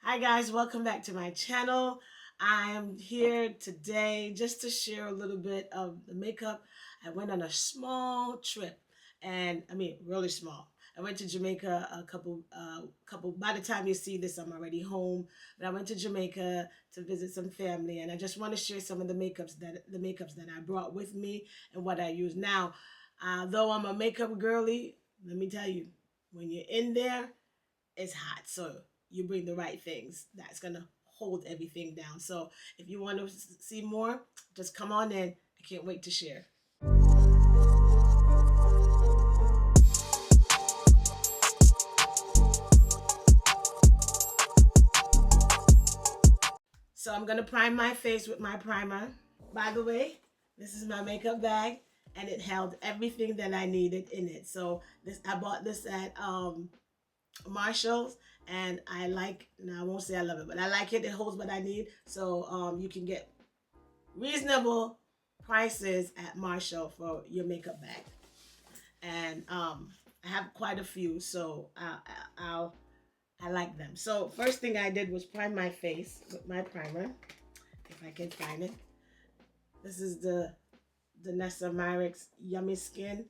Hi guys, welcome back to my channel. I am here today just to share a little bit of the makeup. I went on a small trip, and I mean really small. I went to Jamaica a couple. By the time you see this, I'm already home. But I went to Jamaica to visit some family, and I just want to share some of the makeups that I brought with me and what I use now. Though I'm a makeup girly, let me tell you, when you're in there, it's hot. So you bring the right things. That's gonna hold everything down. So if you want to see more, just come on in. I can't wait to share. So I'm gonna prime my face with my primer. By the way, this is my makeup bag, and it held everything that I needed in it. So this I bought this at Marshalls, and I like. Now I won't say I love it, but I like it. It holds what I need. So you can get reasonable prices at Marshall for your makeup bag, and I have quite a few, so I like them. So first thing I did was prime my face with my primer, if I can find it. This is the Danessa Myricks Yummy Skin,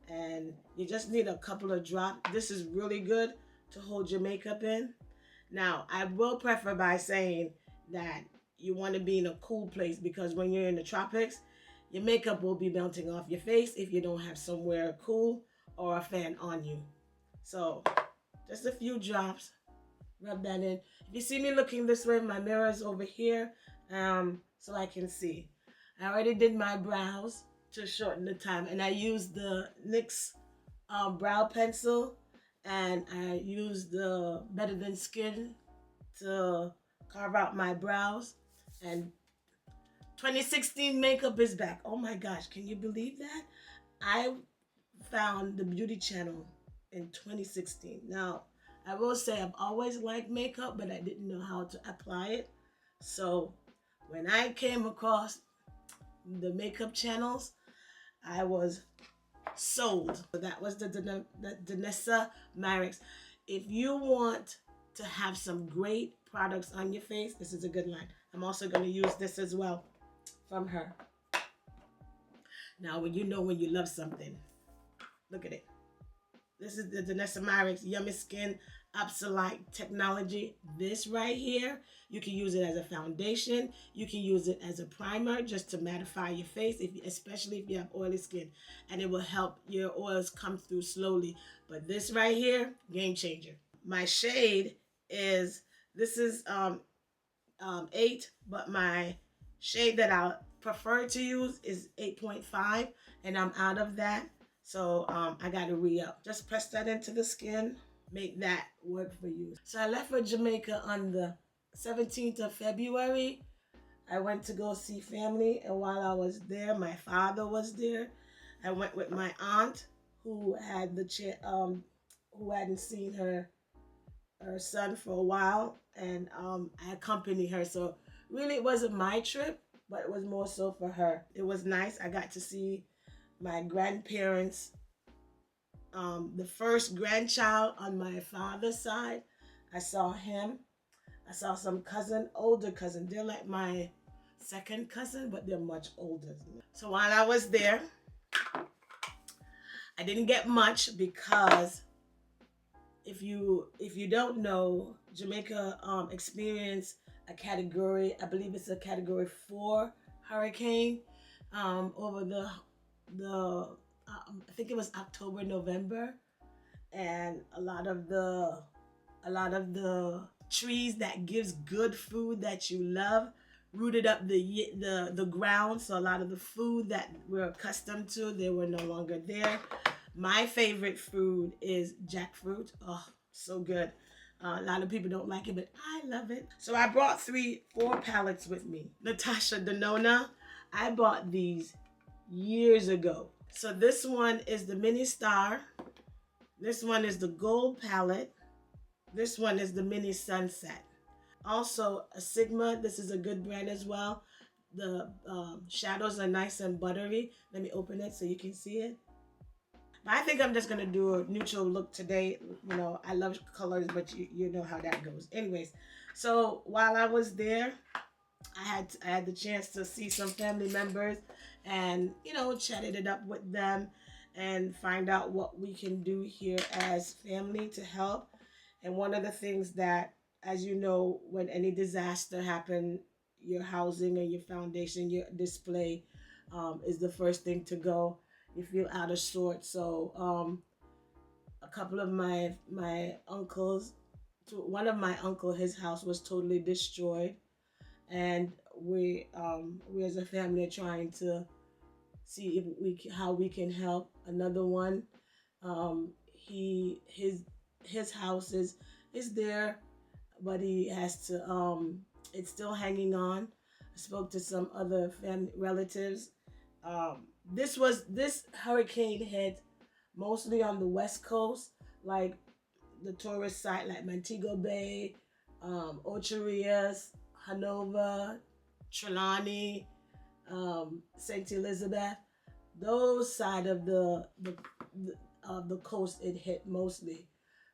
and you just need a couple of drops. This is really good to hold your makeup in. Now, I will prefer by saying that you want to be in a cool place, because when you're in the tropics, your makeup will be melting off your face if you don't have somewhere cool or a fan on you. So, just a few drops. Rub that in. If you see me looking this way, my mirror is over here, so I can see. I already did my brows to shorten the time, and I used the NYX brow pencil, and I used the Better Than Skin to carve out my brows. And 2016 makeup is back. Oh my gosh, can you believe that? I found the beauty channel in 2016. Now, I will say I've always liked makeup, but I didn't know how to apply it. So when I came across the makeup channels, I was sold. So that was the Danessa Myricks. If you want to have some great products on your face, this is a good line. I'm also going to use this as well from her. Now, when you love something, look at it. This is the Danessa Myricks Yummy Skin Absolute Technology. This right here, you can use it as a foundation. You can use it as a primer just to mattify your face, especially if you have oily skin. And it will help your oils come through slowly. But this right here, game changer. My shade is, this is 8, but my shade that I prefer to use is 8.5, and I'm out of that. So I got to re-up. Just press that into the skin. Make that work for you. So I left for Jamaica on the 17th of February. I went to go see family, and while I was there, my father was there. I went with my aunt, who had who hadn't seen her son for a while, and I accompanied her. So really, it wasn't my trip, but it was more so for her. It was nice. I got to see my grandparents. The first grandchild on my father's side, I saw him. I saw some older cousin. They're like my second cousin, but they're much older. So while I was there, I didn't get much, because if you don't know, Jamaica experienced a category, I believe it's a category 4 hurricane over I think it was October, November, and a lot of the trees that gives good food that you love rooted up the ground. So a lot of the food that we're accustomed to, they were no longer there. My favorite food is jackfruit. Oh, so good. A lot of people don't like it, but I love it. So I brought 4 palettes with me. Natasha Denona, I bought these years ago. So this one is the Mini Star. This one is the Gold palette. This one is the Mini Sunset. Also a Sigma. This is a good brand as well. The shadows are nice and buttery. Let me open it so you can see it. But I think I'm just gonna do a neutral look today. You know, I love colors, but you know how that goes. Anyways, so while I was there, I had the chance to see some family members, and chatted it up with them, and find out what we can do here as family to help. And one of the things that, as you know, when any disaster happen, your housing and your foundation, your display, is the first thing to go. You feel out of sorts. So a couple of my uncles, one of my uncle, his house was totally destroyed, and we as a family are trying to see if how we can help. Another one, he his house is there, but he has to it's still hanging on. I spoke to some other family relatives. This hurricane hit mostly on the west coast, like the tourist site like Montego Bay, Ocho Rios, Hanover, Trelawney, St. Elizabeth. Those side of the coast it hit mostly.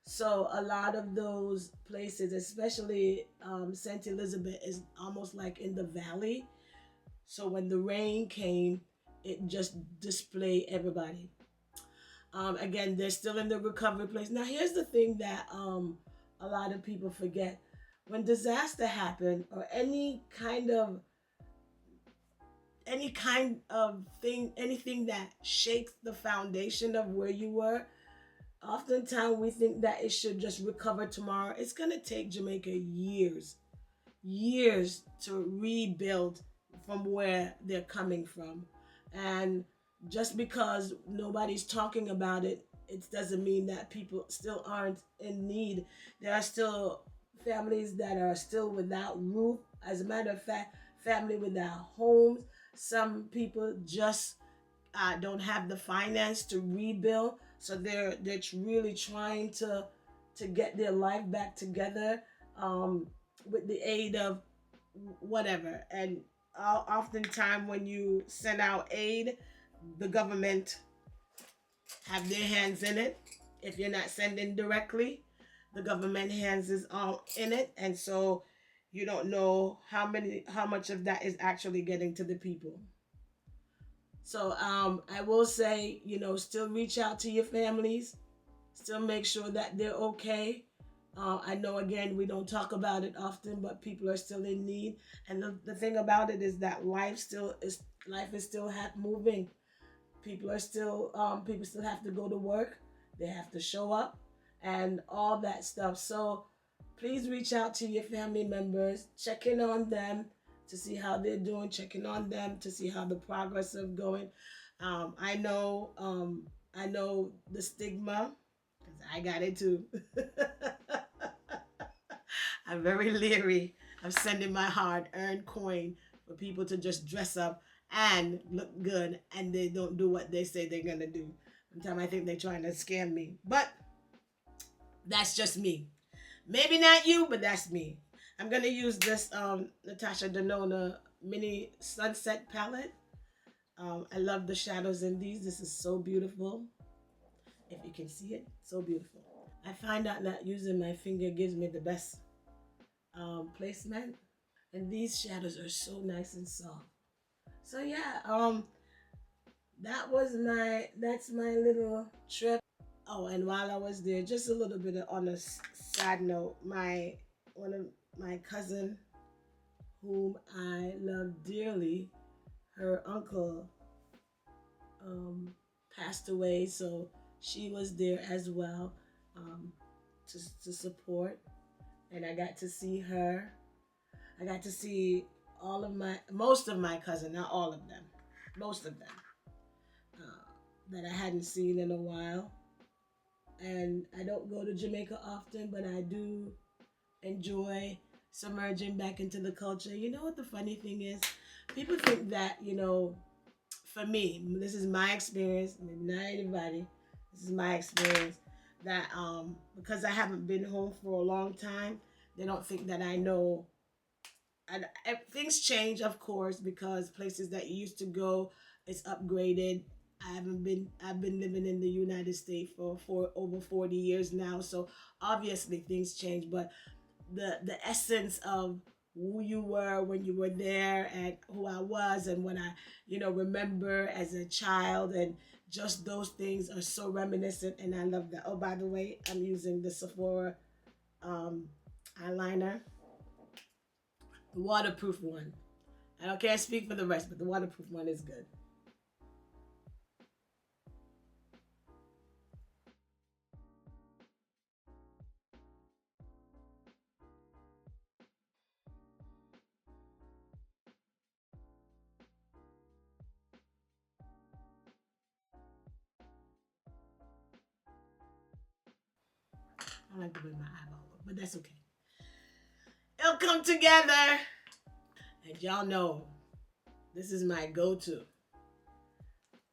So a lot of those places, especially St. Elizabeth, is almost like in the valley. So when the rain came, it just displayed everybody. Again, they're still in the recovery place. Now, here's the thing that a lot of people forget: when disaster happen or any kind of thing, anything that shakes the foundation of where you were, oftentimes we think that it should just recover tomorrow. It's gonna take Jamaica years to rebuild from where they're coming from. And just because nobody's talking about it, it doesn't mean that people still aren't in need. There are still families that are still without roof. As a matter of fact, family without homes. Some people just don't have the finance to rebuild, so they're really trying to get their life back together, with the aid of whatever. And oftentimes when you send out aid, the government have their hands in it. If you're not sending directly, the government hands is all in it, and so you don't know how much of that is actually getting to the people. So I will say, still reach out to your families, still make sure that they're okay. I know, again, we don't talk about it often, but people are still in need. And the thing about it is that life is still moving. People still have to go to work. They have to show up, and all that stuff. So please reach out to your family members, check in on them to see how they're doing, checking on them to see how the progress is going. I know the stigma, because I got it too. I'm very leery of sending my hard-earned coin for people to just dress up and look good, and they don't do what they say they're gonna do. Sometimes I think they're trying to scam me, but that's just me. Maybe not you, but that's me. I'm gonna use this Natasha Denona mini sunset palette. I love the shadows in these. This is so beautiful. If you can see it, so beautiful. I find out that using my finger gives me the best placement. And these shadows are so nice and soft. So yeah, that's my little trip. Oh, and while I was there, just a little bit on a side note, my one of my cousin, whom I love dearly, her uncle um, passed away, so she was there as well, um, to support, and I got to see her. I got to see most of my cousins, not all of them, most of them, that I hadn't seen in a while. And I don't go to Jamaica often, but I do enjoy submerging back into the culture. You know what the funny thing is? People think that, for me, this is my experience, maybe not anybody, this is my experience, that because I haven't been home for a long time, they don't think that I know. And things change, of course, because places that you used to go is upgraded. I've been living in the United States for over 40 years now. So obviously things change, but the essence of who you were when you were there and who I was and when I, remember as a child, and just those things are so reminiscent, and I love that. Oh, by the way, I'm using the Sephora um eyeliner, the waterproof one. Can't speak for the rest, but the waterproof one is good. I like the way my eyeball look, but that's okay. It'll come together. And y'all know this is my go-to.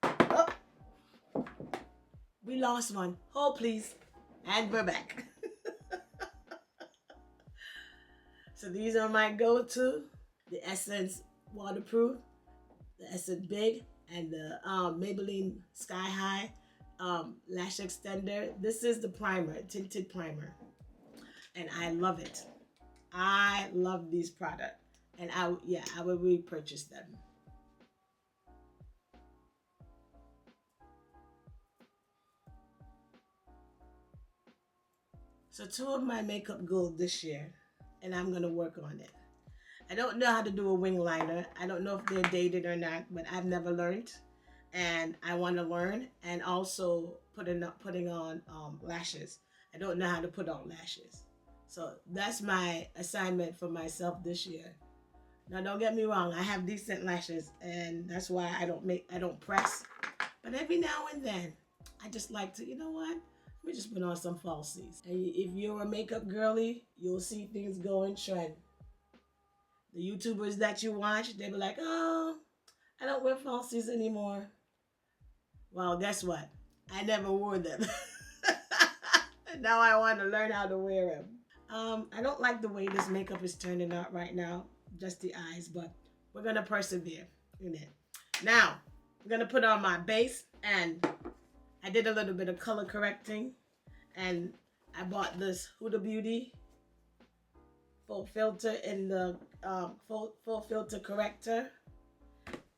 Oh, we lost one. Hold please. And we're back. So these are my go-to. The Essence Waterproof, the Essence Big, and the Maybelline Sky High Lash Extender. This is the primer, tinted primer. And I love it. I love these products. And I will repurchase them. So two of my makeup goals this year, and I'm gonna work on it. I don't know how to do a wing liner. I don't know if they're dated or not, but I've never learned, and I want to learn. And also putting on lashes. I don't know how to put on lashes, so that's my assignment for myself this year. Now, don't get me wrong. I have decent lashes, and that's why I don't press. But every now and then, I just like to, you know what? Let me just put on some falsies. And if you're a makeup girly, you'll see things go in trend. The YouTubers that you watch, they be like, oh, I don't wear falsies anymore. Well, guess what? I never wore them. Now I want to learn how to wear them. I don't like the way this makeup is turning out right now, just the eyes, but we're going to persevere in it. Now, I'm going to put on my base, and I did a little bit of color correcting, and I bought this Huda Beauty full filter in the full filter corrector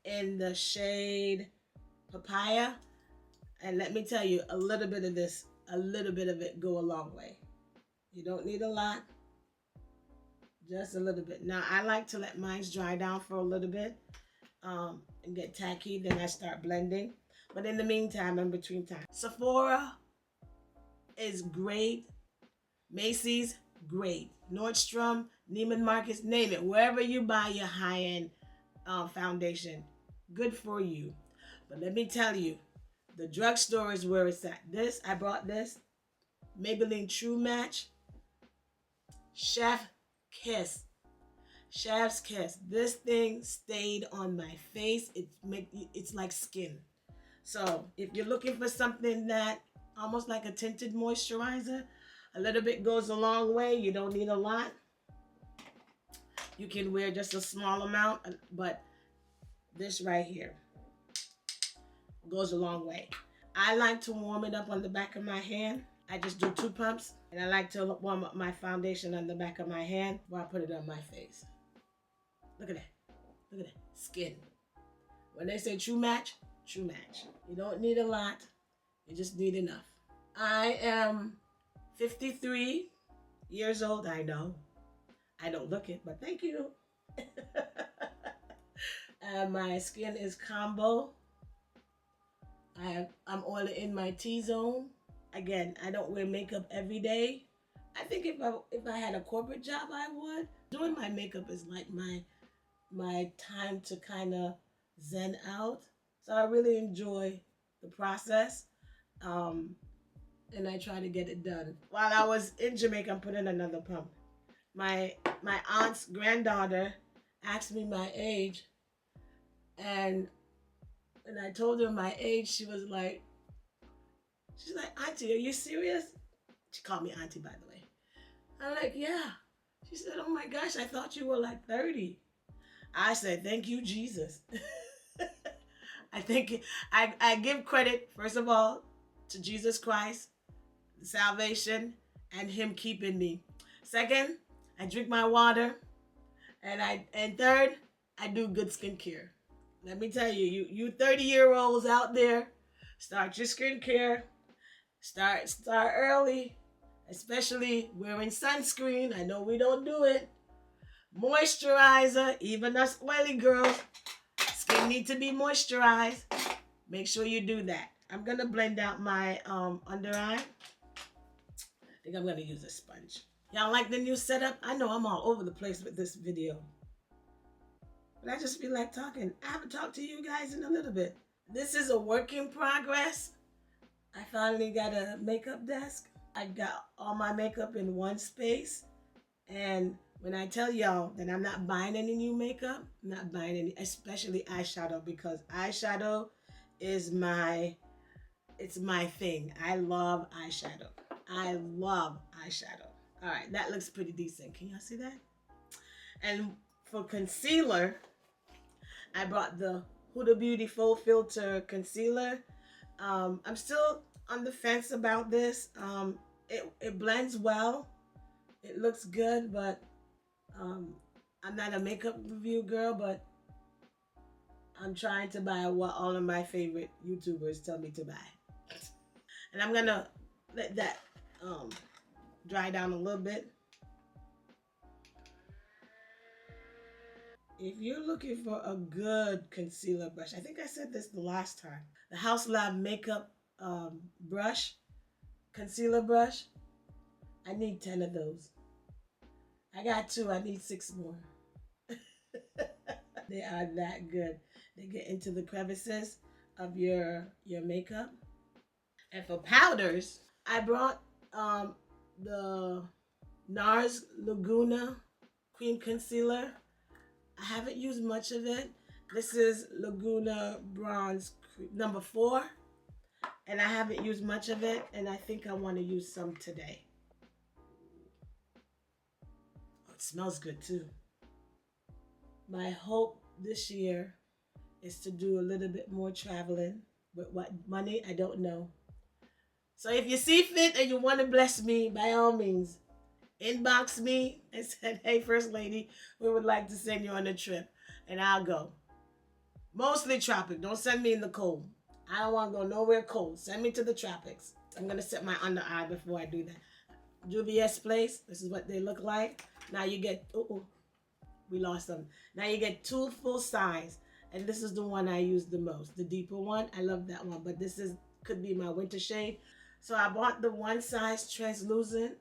in the shade Papaya. And let me tell you, a little bit of it go a long way. You don't need a lot, just a little bit. Now I like to let mine dry down for a little bit and get tacky. Then I start blending. But in the meantime, in between time, Sephora is great. Macy's, great. Nordstrom, Neiman Marcus, name it. Wherever you buy your high-end foundation, good for you. But let me tell you, the drugstore is where it's at. I brought this Maybelline True Match Chef Kiss. Chef's Kiss. This thing stayed on my face. It's like skin. So if you're looking for something that almost like a tinted moisturizer, a little bit goes a long way. You don't need a lot. You can wear just a small amount, but this right here goes a long way. I like to warm it up on the back of my hand. I just do 2 pumps, and I like to warm up my foundation on the back of my hand while I put it on my face. Look at that. Look at that. Skin. When they say true match, true match. You don't need a lot. You just need enough. I am 53 years old. I know. I don't look it, but thank you. My skin is combo. I'm oily in my T-zone. Again, I don't wear makeup every day. I think if I had a corporate job, I would. Doing my makeup is like my time to kind of zen out. So I really enjoy the process. And I try to get it done. While I was in Jamaica, I'm putting another pump. My aunt's granddaughter asked me my age, and when I told her my age, she's like, Auntie, are you serious? She called me Auntie, by the way. I'm like, yeah. She said, oh my gosh, I thought you were like 30. I said, thank you, Jesus. I think I give credit, first of all, to Jesus Christ, salvation, and Him keeping me. Second, I drink my water. And third, I do good skincare. Let me tell you, you 30-year-olds out there, start your skincare. Start early, especially wearing sunscreen. I know we don't do it. Moisturizer, even us oily girls, skin need to be moisturized. Make sure you do that. I'm gonna blend out my under eye. I think I'm gonna use a sponge. Y'all like the new setup? I know I'm all over the place with this video, but I just feel like talking. I haven't talked to you guys in a little bit. This is a work in progress. I finally got a makeup desk. I got all my makeup in one space. And when I tell y'all that I'm not buying any new makeup, I'm not buying any, especially eyeshadow, because eyeshadow is it's my thing. I love eyeshadow. I love eyeshadow. All right, that looks pretty decent. Can y'all see that? And for concealer, I brought the Huda Beauty Full Filter Concealer. I'm still on the fence about this. It blends well. It looks good, but I'm not a makeup review girl, but I'm trying to buy what all of my favorite YouTubers tell me to buy. And I'm gonna let that dry down a little bit. If you're looking for a good concealer brush, I think I said this the last time. The House Lab makeup brush, concealer brush, I need 10 of those. I got 2, I need 6 more. They are that good. They get into the crevices of your makeup. And for powders, I brought the NARS Laguna Cream Concealer. I haven't used much of it. This is Laguna Bronze number 4. And I haven't used much of it, and I think I want to use some today. Oh, it smells good too. My hope this year is to do a little bit more traveling. With what money, I don't know. So if you see fit and you want to bless me, by all means, inbox me and say, hey, First Lady, we would like to send you on a trip. And I'll go. Mostly tropic. Don't send me in the cold. I don't want to go nowhere cold. Send me to the tropics. I'm going to set my under eye before I do that. Juvia's Place. This is what they look like. Now you get... we lost them. Now you get 2 full size. And this is the one I use the most. The deeper one. I love that one. But this could be my winter shade. So I bought the 1 size translucent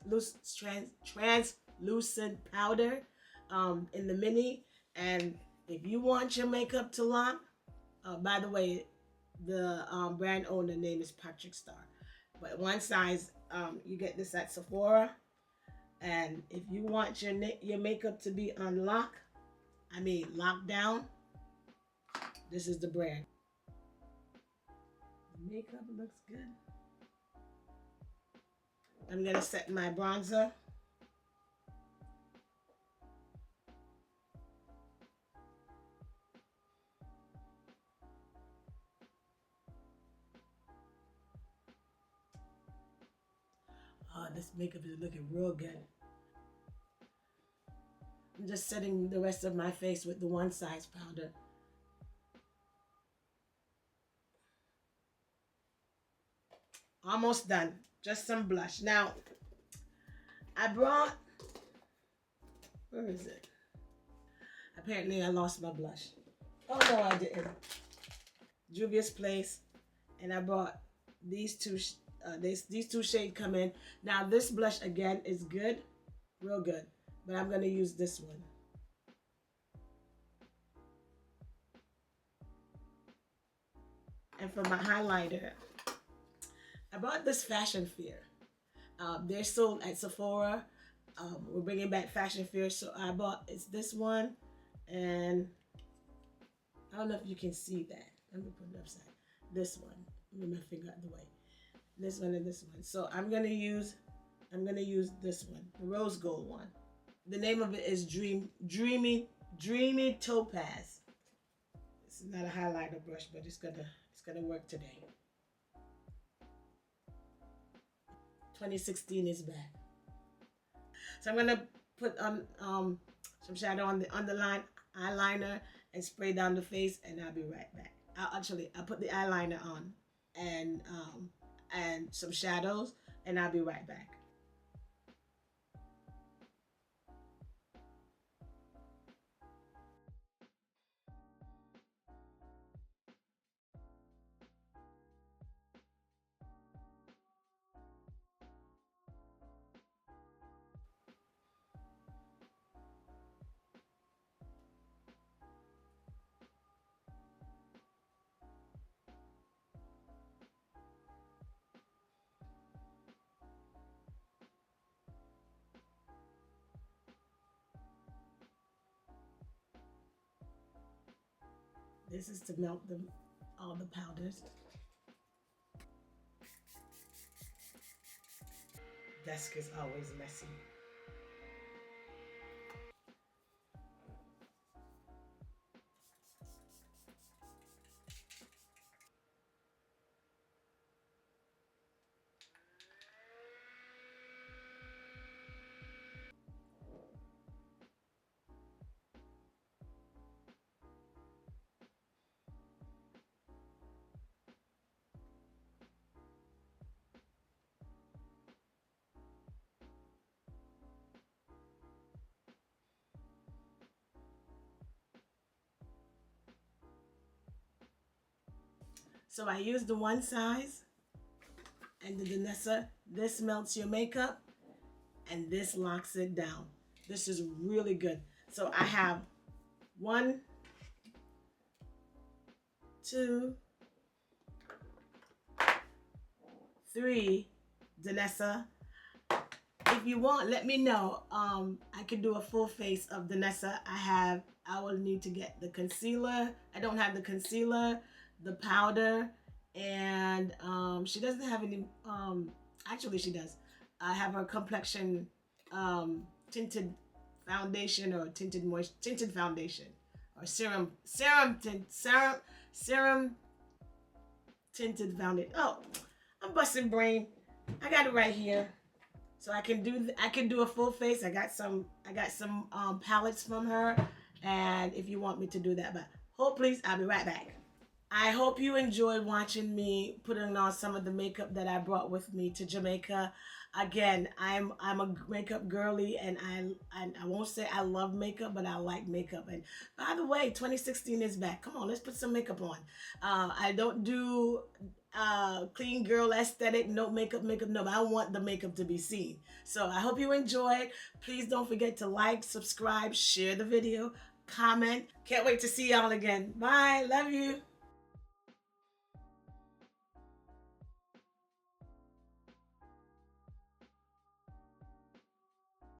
powder in the mini. And if you want your makeup to lock, by the way, the brand owner name is Patrick Star. But 1 size, you get this at Sephora. And if you want your makeup to be on locked down, this is the brand. The makeup looks good. I'm going to set my bronzer. Oh, this makeup is looking real good. I'm just setting the rest of my face with the 1 size powder. Almost done. Just some blush. Now, I brought... Where is it? Apparently, I lost my blush. Oh, no, I didn't. Juvia's Place. And I brought these two shades come in. Now, this blush, again, is good. Real good. But I'm going to use this one. And for my highlighter, I bought this Fashion Fear. They're sold at Sephora. We're bringing back Fashion Fear, so it's this one, and I don't know if you can see that. Let me put it upside. This one. Move my finger out the way. This one and this one. So I'm gonna use this one, the rose gold one. The name of it is Dreamy Topaz. This is not a highlighter brush, but it's gonna work today. 2016 is back. So I'm gonna put some shadow on the underline eyeliner and spray down the face, and I'll be right back. I'll put the eyeliner on and some shadows, and I'll be right back. This is to melt all the powders. Desk is always messy. So I use the one size and the Danessa. This melts your makeup and this locks it down. This is really good. So I have 1, 2, 3 Danessa. If you want, let me know. I could do a full face of Danessa. I will need to get the concealer. I don't have the concealer, the powder, and she doesn't have any, actually she does. I have her complexion tinted foundation, or tinted foundation, or serum tinted foundation. Oh, I'm busting brain. I got it right here. So I can do a full face. I got some palettes from her, and if you want me to do that, but hold please, I'll be right back. I hope you enjoyed watching me putting on some of the makeup that I brought with me to Jamaica. Again, I'm a makeup girly, and I won't say I love makeup, but I like makeup. And by the way, 2016 is back. Come on, let's put some makeup on. I don't do clean girl aesthetic, no makeup, no, but I want the makeup to be seen. So I hope you enjoyed. Please don't forget to like, subscribe, share the video, comment. Can't wait to see y'all again. Bye. Love you.